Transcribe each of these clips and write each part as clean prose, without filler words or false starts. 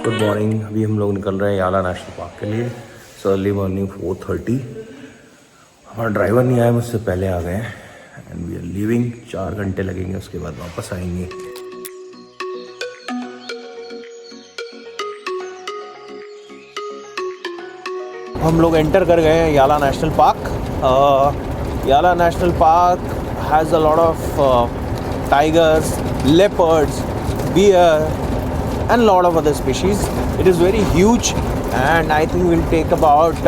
Good morning. अभी हम लोग निकल रहे हैं याला नेशनल पार्क के लिए। Early morning 4:30। हमारा ड्राइवर नहीं आया, मुझसे पहले आ गए हैं एंड वी आर लीविंग। 4 घंटे लगेंगे, उसके बाद वापस आएंगे। हम लोग एंटर कर गए हैं याला नेशनल पार्क। याला national park has a lot of tigers, leopards, bear and lot of other species. It is very huge and I think we'll take about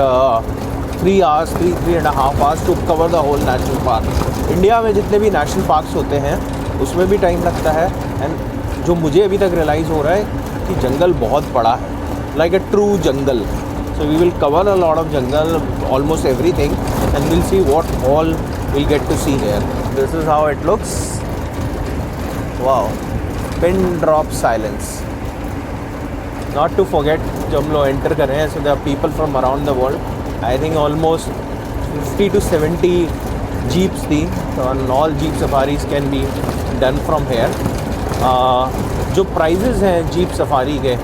3 hours, 3.5 hours to cover the whole national park. India में जितने भी national parks होते हैं उसमें भी time लगता है and जो मुझे अभी तक रियलाइज़ हो रहा है कि जंगल बहुत बड़ा है, like a true jungle. So we will cover a lot of jungle, almost everything, and we'll see what all we'll get to see here. This is how it looks. Wow, pin drop silence. Not to forget, जब हम लोग enter कर रहे हैं, so there are people from around the world. I think almost 50 to 70 jeeps थी, and all jeep safaris can be done from here. जो prices हैं jeep safari के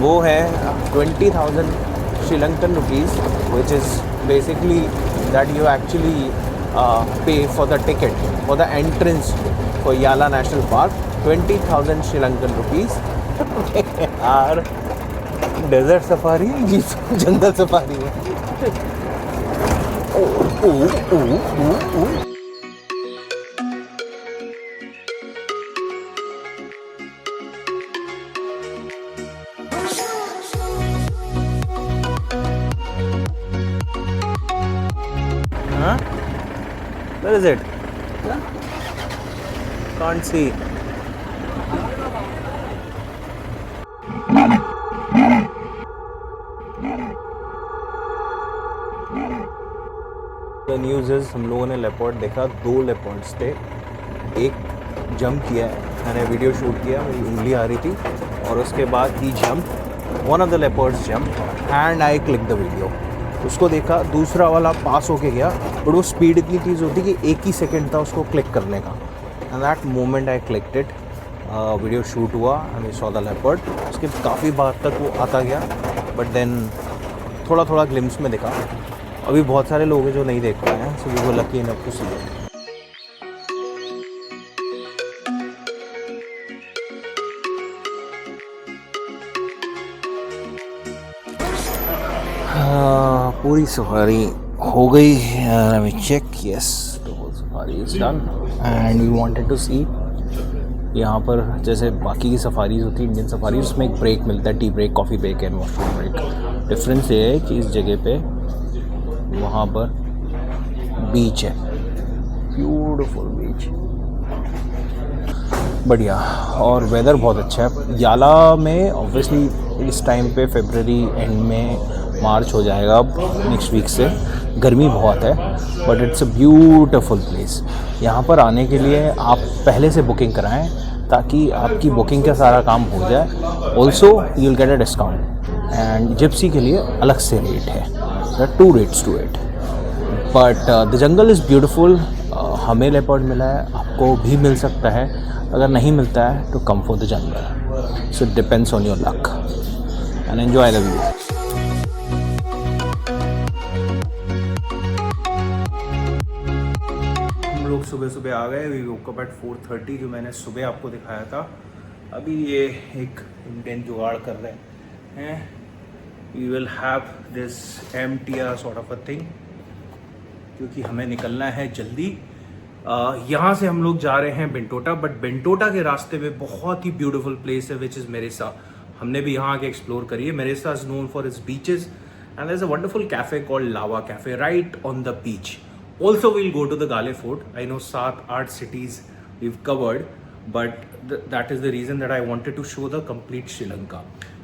वो है 20,000 Sri Lankan rupees, which is basically that you actually pay for the ticket for the entrance for Yala National Park. 20,000 Sri Lankan rupees. यार desert safari jeep जंगल safari है। Huh? Where is it? Can't see. The news is हम लोगों ने leopard देखा। 2 leopards थे, एक jump किया है, मैंने वीडियो शूट किया, मेरी उंगली आ रही थी, और उसके बाद ही jump, one of the leopards jump and I click the video. उसको देखा, दूसरा वाला पास होके गया, बट वो स्पीड इतनी तेज़ होती कि 1 ही सेकेंड था उसको क्लिक करने का, and that moment I clicked it. Video shoot हुआ and we saw the leopard. उसके काफ़ी बार तक वो आता गया, बट देन थोड़ा थोड़ा ग्लिम्स में दिखा। अभी बहुत सारे लोग हैं जो नहीं देख पाए हैं, so we were lucky enough to see it. पूरी सफारी हो गई। let me check, yes, the whole safari is done and we wanted to see यहाँ पर जैसे बाकी की सफारीज होती है, इंडियन सफारी, उसमें एक ब्रेक मिलता है, tea break, coffee break and washroom break. Difference ये है कि इस जगह पे वहाँ पर बीच है, ब्यूटीफुल बीच, बढ़िया, और वेदर बहुत अच्छा है। याला में ऑब्वियसली इस टाइम पे फरवरी एंड में मार्च हो जाएगा, अब नेक्स्ट वीक से गर्मी बहुत है, but it's a beautiful place. यहाँ पर आने के लिए आप पहले से बुकिंग कराएं ताकि आपकी बुकिंग का सारा काम हो जाए। Also you will get a discount, and Gypsy के लिए अलग से रेट है, there are 2 rates to it, but the jungle is beautiful. हमें लेपर्ड मिला है, आपको भी मिल सकता है, अगर नहीं मिलता है तो come for the jungle. So it depends on your luck and enjoy the view. हम लोग सुबह सुबह आ गए। वी वोक अप एट 4:30, जो मैंने सुबह आपको दिखाया था। अभी ये एक इंडियन जुगाड़ कर रहे हैं। We will have this MTR sort of a thing, क्योंकि हमें निकलना है जल्दी। यहाँ से हम लोग जा रहे हैं बेंटोटा, बट बेंटोटा के रास्ते में बहुत ही ब्यूटीफुल प्लेस है विच इज़ मेरेसा। हमने भी यहाँ आके एक्सप्लोर करी है। Mirissa is known for its beaches and there is a wonderful cafe called Lava cafe right on the beach. Also we'll go to the Galle fort. I know 7-8 cities we've covered, but that is the reason that I wanted to show the complete Sri Lanka.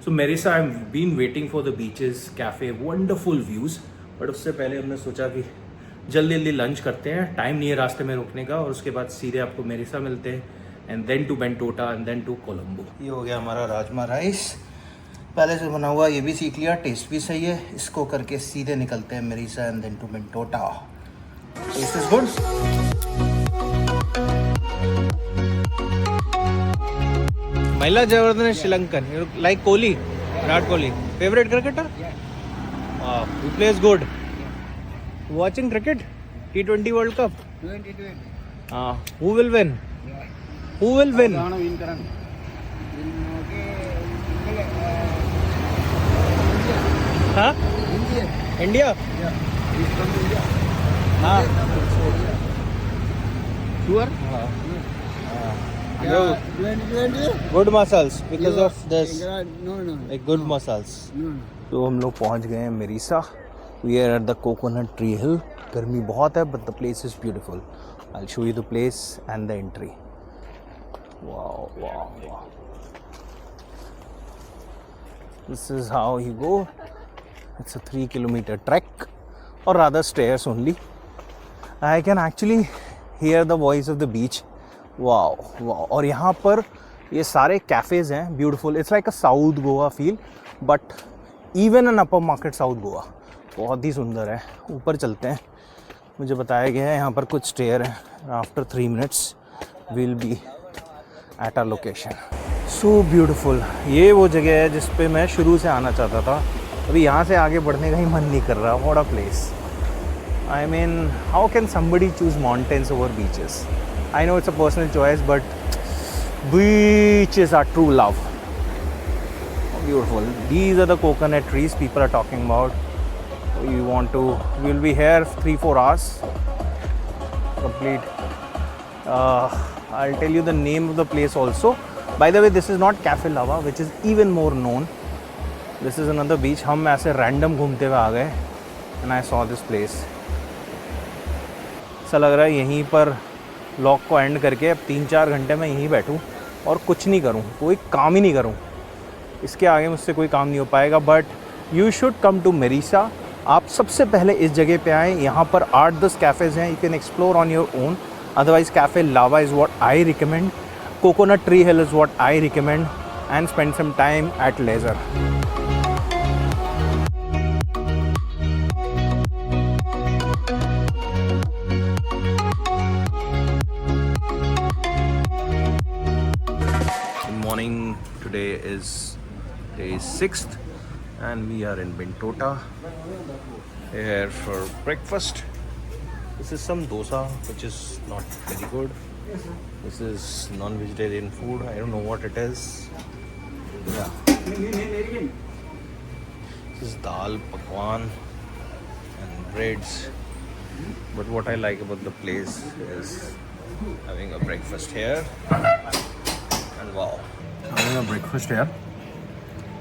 So Marissa, I've been waiting for the beaches, cafe, wonderful views, but उससे पहले हमने सोचा कि जल्दी जल्दी lunch करते हैं, time नहीं है रास्ते में रुकने का, और उसके बाद सीधे आपको मेरिसा मिलते हैं, and then to Bentota and then to Colombo. ये हो गया हमारा राजमा राइस, पहले से बना हुआ, ये भी सीख लिया, टेस्ट भी सही है। इसको करके सीधे निकलते हैं Mirissa and then to Bentota. Taste is good. Mahela Jayawardene Sri Lankan, like Kohli. Virat Kohli. Favorite cricketer? He plays good. Watching cricket? T20 World Cup? 2020. Who will win? Who will win? Huh? India? Yeah. He's from India. Sure? No. 2020? Good muscles because of this. No. Like good muscles. No. तो हम लोग पहुंच गए हैं Merisa. We are at the Coconut Tree Hill. गर्मी बहुत है but the place is beautiful. I'll show you the place and the entry. Wow. This is how you go. It's a 3-kilometer trek or rather stairs only. I can actually hear the voice of the beach. Wow. और यहाँ पर ये सारे cafes हैं beautiful. It's like a South Goa feel but even an upper market South Goa. बहुत ही सुंदर है. ऊपर चलते हैं. मुझे बताया गया है यहाँ पर कुछ स्टेयर है. After 3 minutes we'll be at our location. So beautiful. ये वो जगह है जिस पे मैं शुरू से आना चाहता था. अभी यहाँ से आगे बढ़ने का ही मन नहीं कर रहा. What a place. I mean, how can somebody choose mountains over beaches? I know it's a personal choice, but beaches are true love. Beautiful. These are the coconut trees people are talking about. We'll be here 3-4 hours. Complete. I'll tell you the name of the place also. By the way, this is not Cafe Lava, which is even more known. This is another beach. हम ऐसे random घूमते हुए आ गए and I saw this place. ऐसा लग रहा है यहीं पर व्लॉग को एंड करके अब 3-4 घंटे में यहीं बैठूं और कुछ नहीं करूं, कोई काम ही नहीं करूं. इसके आगे मुझसे कोई काम नहीं हो पाएगा. But you should come to Mirissa. आप सबसे पहले इस जगह पे आएँ. यहाँ पर 8-10 कैफ़ेज़ हैं. You can explore on your own. Otherwise Cafe Lava is what I recommend. Coconut Tree Hill is what I recommend. And spend some time at leisure. Today is day 6th and we are in Bentota here for breakfast. This is some dosa which is not very good. This is non-vegetarian food. I don't know what it is. Yeah. This is dal, pakwan and breads. But what I like about the place is having a breakfast here and wow. having a breakfast here.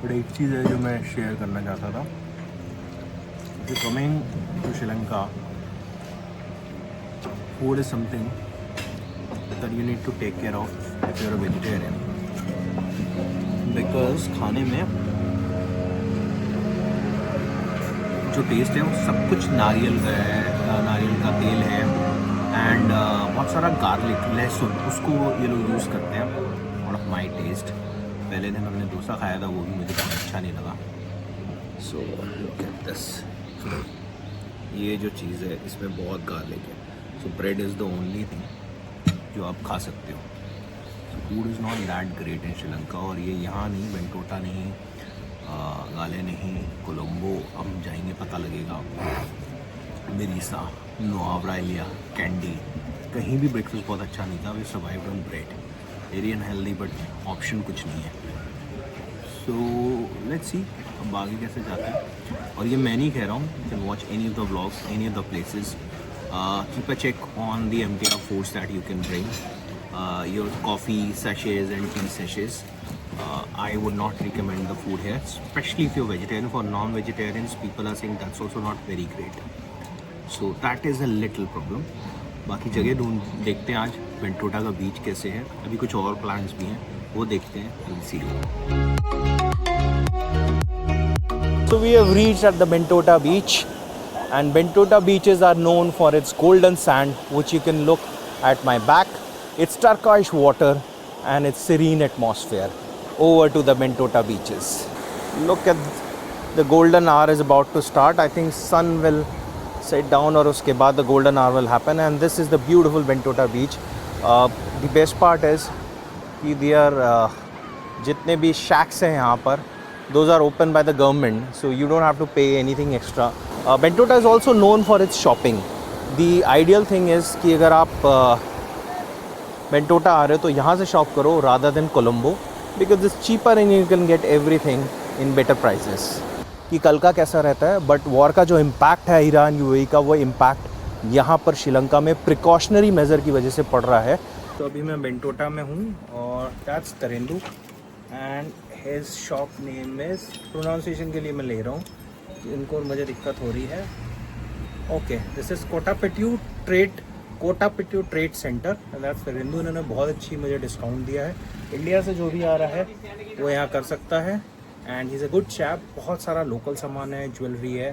But एक चीज़ है जो मैं share करना चाहता था. If you're coming to Sri Lanka, food is something that you need to take care of if you're a vegetarian. Because खाने में जो टेस्ट है वो सब कुछ नारियल का है, नारियल का तेल है एंड बहुत सारा गार्लिक, लहसुन, उसको ये लोग यूज़ करते हैं. Of my taste. पहले दिन हमने डोसा खाया था, वो भी मुझे बहुत अच्छा नहीं लगा. So look at this. ये जो चीज़ है इसमें बहुत गार्लिक है. So bread is the only thing जो आप खा सकते हो. Food is not that great in Sri Lanka. और ये यहाँ नहीं, बेंटोटा नहीं, गाले नहीं, कोलंबो हम जाएंगे पता लगेगा. मेरिसा, नुआवरा, कैंडी, कहीं भी ब्रेकफास्ट बहुत अच्छा नहीं था. We survived on bread. Very unhealthy but option कुछ नहीं है. सो लेट्स सी अब आगे कैसे जाते हैं. और ये मैं नहीं कह रहा हूँ. You can watch any of the vlogs, any of the places. Keep a check on the MTR foods that you can bring. Your coffee sachets and tea sachets. I would not recommend the food here, especially if you're vegetarian. For non-vegetarians, people are saying that's also not very great. So that is a little problem. बाकी जगह ढूंढ देखते हैं आज बेंटोटा का बीच कैसे है. अभी कुछ और प्लान्स भी हैं, वो देखते हैं. We'll see. So we have reached at the Bentota beach and Bentota beaches are known for its golden sand which you can look at my back. It's turquoise water and its serene atmosphere. Over to the Bentota beaches. Look at the golden hour is about to start. I think sun will set down और उसके बाद the golden hour will happen and this is the beautiful Bentota beach. The best part is कि जितने भी shacks हैं यहाँ पर those are open by the government, so you don't have to pay anything extra. Bentota is also known for its shopping. The ideal thing is कि अगर आप Bentota आ रहे हो तो यहाँ से शॉप करो rather than Colombo, because it's cheaper and you can get everything in better prices. कि कल का कैसा रहता है, बट वॉर का जो इम्पैक्ट है ईरान यूएई का, वो इम्पैक्ट यहाँ पर श्रीलंका में प्रिकॉशनरी मेज़र की वजह से पड़ रहा है. तो अभी मैं बेंटोटा में हूँ और that's Tharindu and his shop name is, pronunciation के लिए मैं ले रहा हूँ, इनको मुझे दिक्कत हो रही है. Okay, this is Kotapetu trade center and that's Tharindu. इन्होंने बहुत अच्छी मुझे डिस्काउंट दिया है. इंडिया से जो भी आ रहा है वो यहाँ कर सकता है and he is a good chap. बहुत सारा लोकल सामान है, ज्वेलरी है.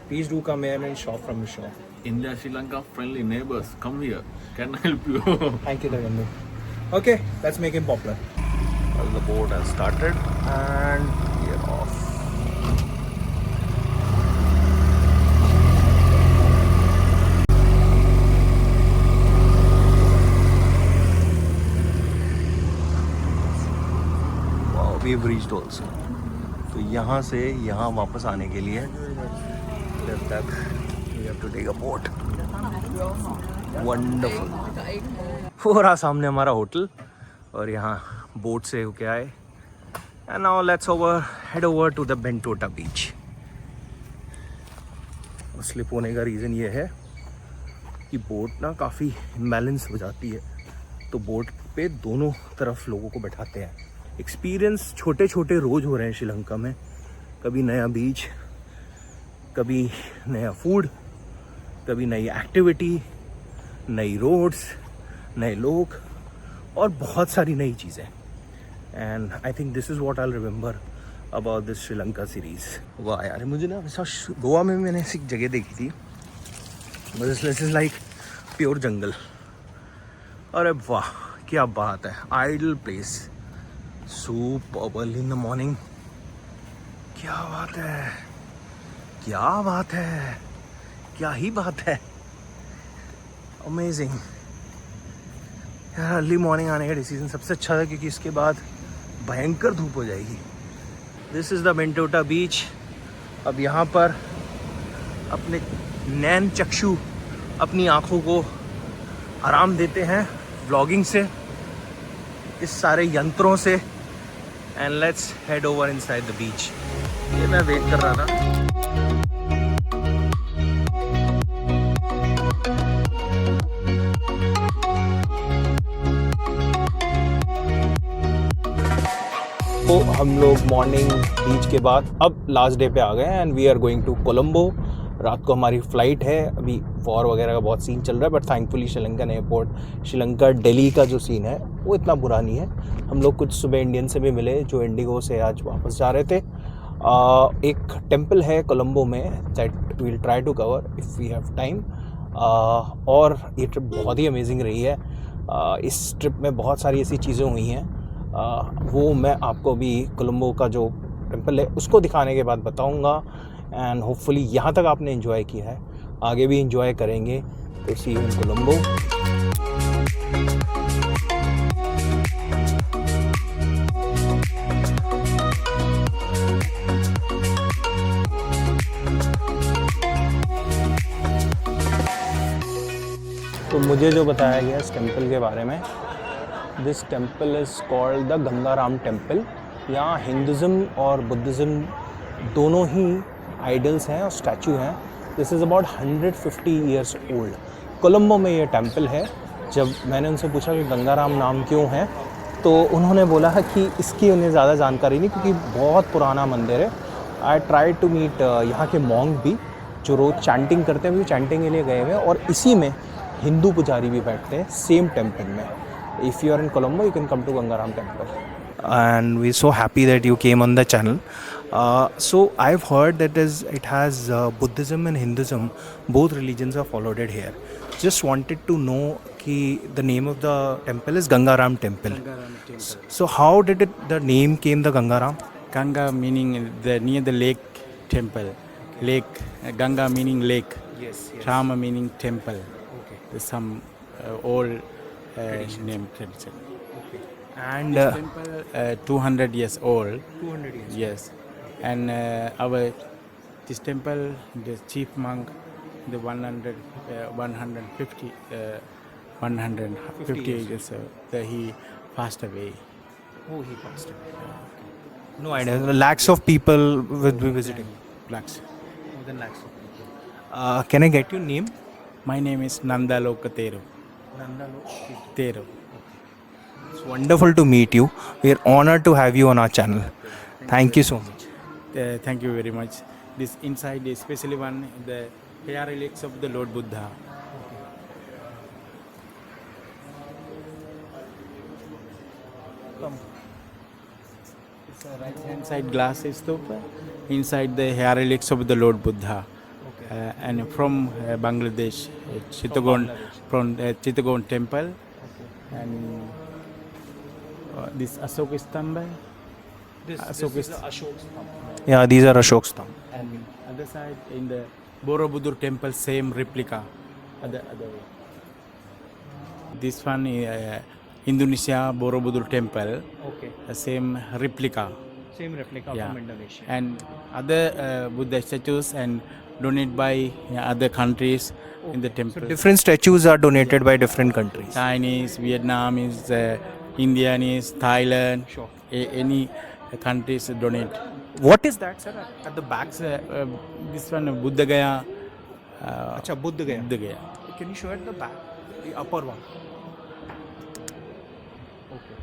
Please do come here and shop from his shop. India, Sri Lanka, friendly neighbors. Come here. Can I help you? Thank you, Tarendu. Okay, let's make him popular. Well, the boat has started and we are off. Wow, we've reached also. तो यहाँ से यहाँ वापस आने के लिए left back we have to take a boat. Wonderful. पूरा सामने हमारा होटल और यहाँ बोट से होके आए. And now let's head over to the Bentota beach. Slip होने का रीज़न ये है कि बोट ना काफ़ी इम्बैलेंस हो जाती है, तो बोट पे दोनों तरफ लोगों को बैठाते हैं. एक्सपीरियंस छोटे छोटे रोज़ हो रहे हैं श्रीलंका में. कभी नया बीच, कभी नया फूड, कभी नई एक्टिविटी, नई रोड्स, नए लोग और बहुत सारी नई चीज़ें. And I think this is what I remember about this Sri Lanka series. वाह यार, मुझे ना वैसा गोवा में मैंने ऐसी जगह देखी थी, this is like pure jungle. अरे वाह, क्या बात है. Ideal place, superb early in the morning. क्या बात है, क्या बात है, क्या ही बात है. अमेजिंग यार. अर्ली मॉर्निंग आने का डिसीजन सबसे अच्छा था क्योंकि इसके बाद भयंकर धूप हो जाएगी. दिस इज़ द बेंटोटा बीच. अब यहाँ पर अपने नैन चक्षु, अपनी आँखों को आराम देते हैं व्लॉगिंग से, इस सारे यंत्रों से. And let's head over inside the beach. ये मैं वेट कर रहा था. तो हम लोग मॉर्निंग बीच के बाद अब लास्ट डे पे आ गए and we are going to Colombo. रात को हमारी फ़्लाइट है. अभी वॉर वगैरह का बहुत सीन चल रहा है, but thankfully Sri Lankan airport, Sri Lanka Delhi का जो सीन है वो इतना बुरा नहीं है. हम लोग कुछ सुबह इंडियन से भी मिले जो इंडिगो से आज वापस जा रहे थे. एक टेम्पल है कोलंबो में that we'll try to cover if we have time. और ये ट्रिप बहुत ही अमेजिंग रही है. इस ट्रिप में बहुत सारी ऐसी चीज़ें हुई हैं, वो मैं आपको अभी कोलंबो का जो टेम्पल है उसको दिखाने के बाद बताऊंगा. एंड होपफुली यहाँ तक आपने एंजॉय किया है, आगे भी एंजॉय करेंगे. तो सी यू इन कोलंबो. तो मुझे जो बताया गया इस टेम्पल के बारे में, this temple is called the Gangaram temple. यहाँ हिंदुज़म और बुद्धिज़्म दोनों ही आइडल्स हैं और स्टैचू हैं. This is about 150 years old. Colombo में ये टेम्पल है. जब मैंने उनसे पूछा कि गंगाराम नाम क्यों है, तो उन्होंने बोला है कि इसकी उन्हें ज़्यादा जानकारी नहीं क्योंकि बहुत पुराना मंदिर है. आई ट्राई टू मीट यहाँ के मॉन्क भी जो रोज़ चैंटिंग करते हैं, भी चैंटिंग के लिए गए हुए हैं. और इसी में हिंदू पुजारी भी बैठते हैं सेम टेम्पल में. If you are in Colombo, you can come to Gangaram Temple. And we're so happy that you came on the channel. So I've heard that it has Buddhism and Hinduism, both religions are followed here. Just wanted to know कि the name of the temple is Gangaram Temple. Gangaram Temple. So how did the name came the Gangaram? Ganga meaning near the lake temple. Lake, Ganga meaning lake. Yes. Rama meaning temple. Okay. There's some old name tradition. And Temple 200 years old. 200 years. Yes. And this temple, the chief monk, the 150 years that he passed away. Oh, he passed away. No idea. Lakhs of people will be visiting. Blacks. More than lakhs of people. Can I get your name? My name is Nanda Lokateru. Teru. It's wonderful to meet you. We are honored to have you on our channel. Thank you so much. Thank you very much. This inside, especially one the hair relics of the Lord Buddha. Come. It's a right hand side glass stupa. Inside the hair relics of the Lord Buddha. And from Bangladesh, Chittagong temple. And this Ashoka Stamba. Yeah, these are Ashok Stambh. And other side in the Borobudur temple, same replica. Other way. This one is Indonesia Borobudur temple. Okay. The same replica. Same replica Yeah. from Indonesia. And other Buddha statues and donated by other countries in the temple. So different statues are donated by different countries. Chinese, Vietnamese, Indianese, Thailand. Sure. Any countries donate. What is that, sir? At the back? This one Buddha Gaya. Acha, Buddha Gaya. Buddha Gaya. Can you show it the back? The upper one. Okay.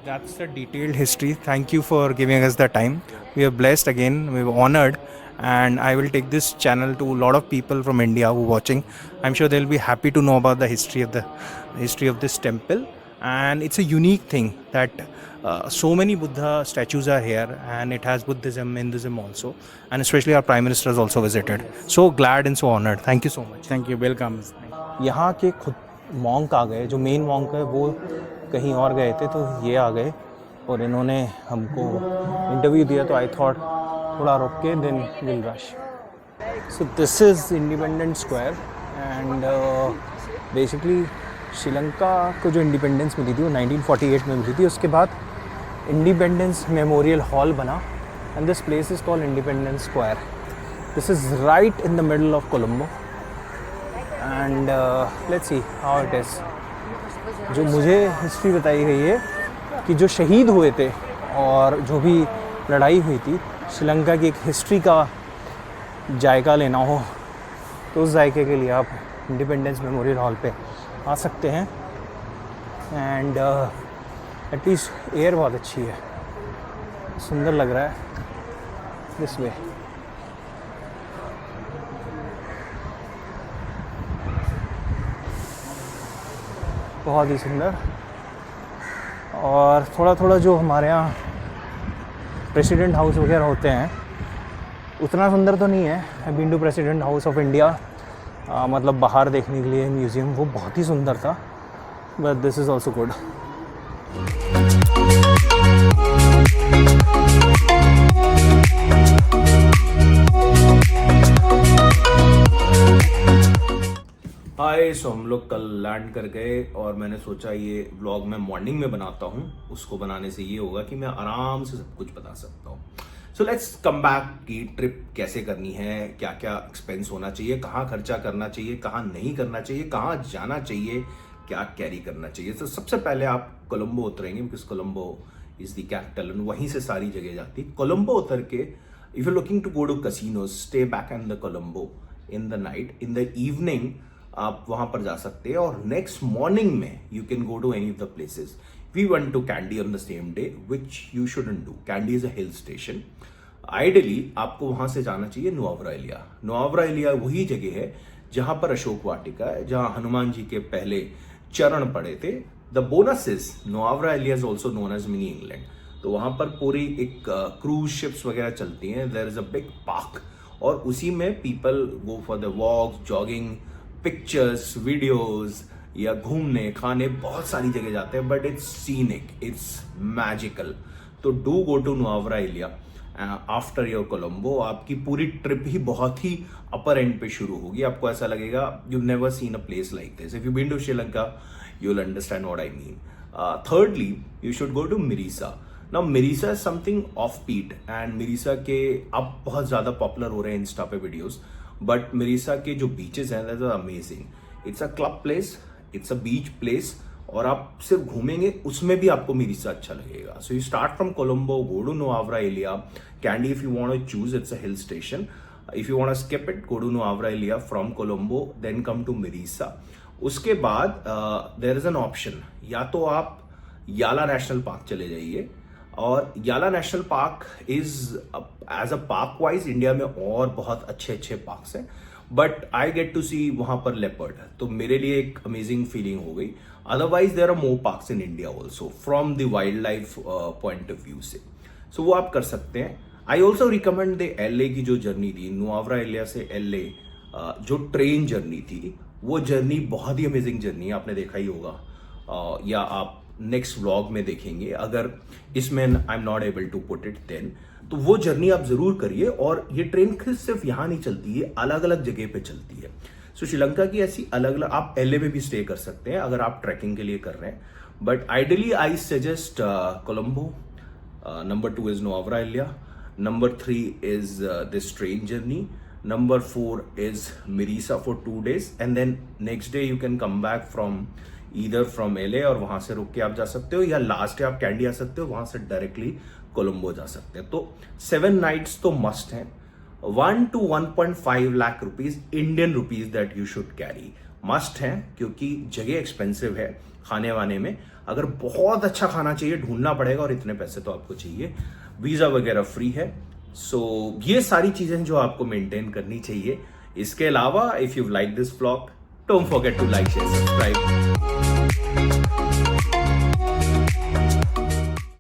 That's the detailed history. Thank you for giving us the time. We are blessed again. We were honored. And I will take this channel to a lot of people from India who are watching. I'm sure they'll be happy to know about the history of this temple. And it's a unique thing that so many Buddha statues are here, and it has Buddhism, Hinduism also, and especially our Prime Minister has also visited. So glad and so honored. Thank you so much. Thank you. Welcome. यहाँ के खुद monk आ गए, जो main monk है वो कहीं और गए थे, तो ये आ गए और इन्होंने हमको इंटरव्यू दिया, तो आई थॉट थोड़ा रुक के then we'll rush. So this is independence square and basically Sri Lanka को जो इंडिपेंडेंस मिली थी वो 1948 में मिली थी. उसके बाद इंडिपेंडेंस मेमोरियल हॉल बना and this place is called independence square. This is right in the middle of Colombo and let's see how it is. जो मुझे हिस्ट्री बताई गई है कि जो शहीद हुए थे और जो भी लड़ाई हुई थी, श्रीलंका की एक हिस्ट्री का जायका लेना हो तो उस जायके के लिए आप इंडिपेंडेंस मेमोरियल हॉल पे आ सकते हैं. एंड एटलीस्ट एयर बहुत अच्छी है, सुंदर लग रहा है दिस वे. बहुत ही सुंदर. और थोड़ा थोड़ा जो हमारे यहाँ प्रेसिडेंट हाउस वगैरह होते हैं उतना सुंदर तो नहीं है. I been to president house of India, मतलब बाहर देखने के लिए म्यूज़ियम, वो बहुत ही सुंदर था. But this is also good. Hi. So हम लोग कल लैंड कर गए और मैंने सोचा ये व्लॉग मैं मॉर्निंग में बनाता हूँ. उसको बनाने से ये होगा कि मैं आराम से सब कुछ बता सकता हूँ. सो लेट्स कम बैक की ट्रिप कैसे करनी है, क्या क्या एक्सपेंस होना चाहिए, कहाँ खर्चा करना चाहिए, कहाँ नहीं करना चाहिए, कहाँ जाना चाहिए, क्या कैरी करना चाहिए. तो सबसे पहले आप कोलंबो उतरेंगे because Colombo is the capital and वहीं से सारी जगह जाती है. कोलंबो उतर के if you looking to go to casinos, stay back in the Colombo in the night. In the evening आप वहां पर जा सकते हैं और नेक्स्ट मॉर्निंग में you can go to any of the places. We went to Kandy on the same day which you shouldn't do. Kandy is a hill station. Ideally आपको वहां से जाना चाहिए नुआवरा एलिया. नुआवरा एलिया वही जगह है जहां पर अशोक वाटिका है, जहां हनुमान जी के पहले चरण पड़े थे. The bonus is Nuwara Eliya is also known as mini England. तो वहां पर पूरी एक क्रूज शिप्स वगैरह चलती हैं. There is a big park और उसी में people go for the walk, jogging, pictures, videos या घूमने खाने, बहुत सारी जगह जाते हैं. But it's scenic, it's magical. तो do go to Nuwara Eliya after your Colombo. आपकी पूरी ट्रिप ही बहुत ही अपर एंड पे शुरू होगी. आपको ऐसा लगेगा you never seen a place like this. If you been to Sri Lanka you will understand what I mean. Thirdly, you should go to Mirisa. Now Mirisa is something offbeat and Mirisa के अब बहुत ज़्यादा पॉपुलर हो रहे हैं Insta पे videos, but Mirisa के जो बीचेस हैं that are amazing. It's a club place, it's a beach place, और आप सिर्फ घूमेंगे उसमें भी आपको Mirisa अच्छा लगेगा. So you start from Colombo, go to Nuavra Elia. Kandy, if you want to choose, it's a hill station. If you want to skip it, go to Nuavra Elia from Colombo, then come to Mirisa. उसके बाद there is an option, या तो आप याला national park चले जाइए, और Yala national park is as a park wise India में और बहुत अच्छे अच्छे पार्क्स हैं, but I get to see वहां पर लेपर्ड, तो मेरे लिए एक अमेजिंग फीलिंग हो गई. Otherwise there are more parks in India also from the wild life point of view से, सो वो आप कर सकते हैं. I also recommend the LA की जो जर्नी थी, नुआवरा एलिया से LA, जो ट्रेन जर्नी थी, वो जर्नी बहुत ही अमेजिंग जर्नी है, आपने देखा ही होगा, या आप नेक्स्ट व्लॉग में देखेंगे. अगर इसमें I am not able to put it then, तो वो जर्नी आप जरूर करिए. और ये ट्रेन सिर्फ यहाँ नहीं चलती है, अलग अलग जगह पे चलती है. सो श्रीलंका की ऐसी अलग अलग, आप LA में भी स्टे कर सकते हैं अगर आप ट्रैकिंग के लिए कर रहे हैं, but ideally I suggest Colombo. Number 2 is Nuavra Elia. Number 3 is this train journey. Number 4 is Mirisa for 2 days, and then next day you can come back from either from LA, और वहां से रुक के आप जा सकते हो, या लास्ट डे आप कैंडी आ सकते हो, वहां से डायरेक्टली कोलंबो जा सकते हैं. तो 7 नाइट्स तो मस्ट हैं. 1 to 1.5 lakh rupees Indian rupees that you should carry, must हैं, क्योंकि जगह एक्सपेंसिव है खाने वाने में. अगर बहुत अच्छा खाना चाहिए ढूंढना पड़ेगा, और इतने पैसे तो आपको चाहिए. वीजा वगैरह फ्री है. सो ये सारी चीजें जो आपको मेंटेन करनी चाहिए. इसके अलावा if you like this vlog, don't forget to like, share, subscribe.